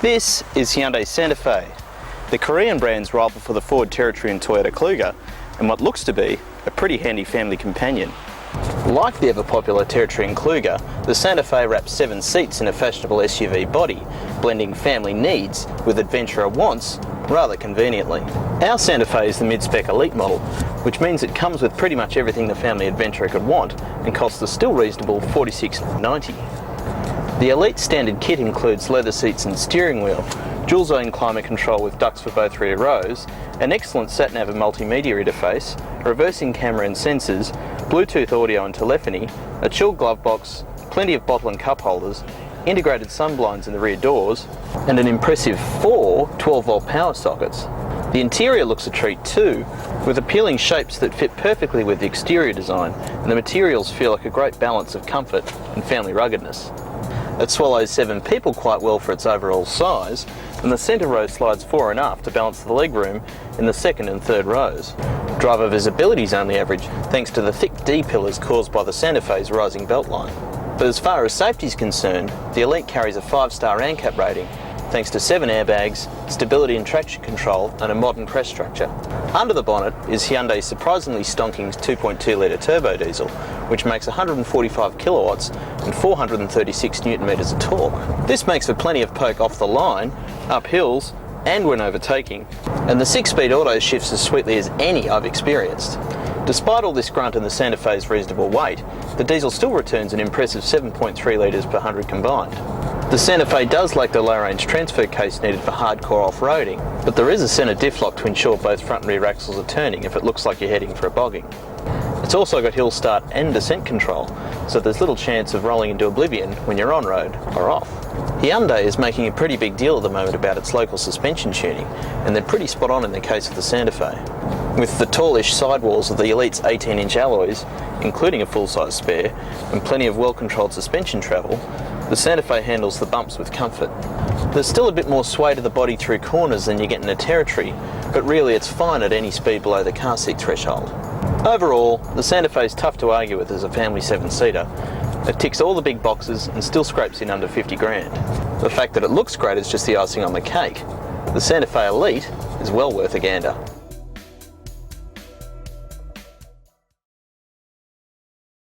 This is Hyundai Santa Fe, the Korean brand's rival for the Ford Territory and Toyota Kluger, and what looks to be a pretty handy family companion. Like the ever-popular Territory and Kluger, the Santa Fe wraps 7 seats in a fashionable SUV body, blending family needs with adventurer wants rather conveniently. Our Santa Fe is the mid-spec elite model, which means it comes with pretty much everything the family adventurer could want and costs the still reasonable $46.90. The Elite standard kit includes leather seats and steering wheel, dual zone climate control with ducts for both rear rows, an excellent sat-nav and multimedia interface, a reversing camera and sensors, Bluetooth audio and telephony, a chilled glove box, plenty of bottle and cup holders, integrated sun blinds in the rear doors, and an impressive 4 12-volt power sockets. The interior looks a treat too, with appealing shapes that fit perfectly with the exterior design, and the materials feel like a great balance of comfort and family ruggedness. It swallows 7 people quite well for its overall size, and the centre row slides fore and aft to balance the legroom in the second and third rows. Driver visibility is only average thanks to the thick D-pillars caused by the Santa Fe's rising beltline. But as far as safety is concerned, the Elite carries a 5-star ANCAP rating thanks to 7 airbags, stability and traction control, and a modern crest structure. Under the bonnet is Hyundai's surprisingly stonking 2.2-litre turbo diesel, which makes 145 kilowatts and 436 newton meters of torque. This makes for plenty of poke off the line, up hills, and when overtaking, and the 6-speed auto shifts as sweetly as any I've experienced. Despite all this grunt and the Santa Fe's reasonable weight, the diesel still returns an impressive 7.3 litres per 100 combined. The Santa Fe does lack the low-range transfer case needed for hardcore off-roading, but there is a centre diff lock to ensure both front and rear axles are turning if it looks like you're heading for a bogging. It's also got hill start and descent control, so there's little chance of rolling into oblivion when you're on-road or off. Hyundai is making a pretty big deal at the moment about its local suspension tuning, and they're pretty spot on in the case of the Santa Fe. With the tallish sidewalls of the Elite's 18-inch alloys, including a full-size spare, and plenty of well-controlled suspension travel, the Santa Fe handles the bumps with comfort. There's still a bit more sway to the body through corners than you get in a Territory, but really it's fine at any speed below the car seat threshold. Overall, the Santa Fe is tough to argue with as a family 7-seater. It ticks all the big boxes and still scrapes in under 50 grand. The fact that it looks great is just the icing on the cake. The Santa Fe Elite is well worth a gander.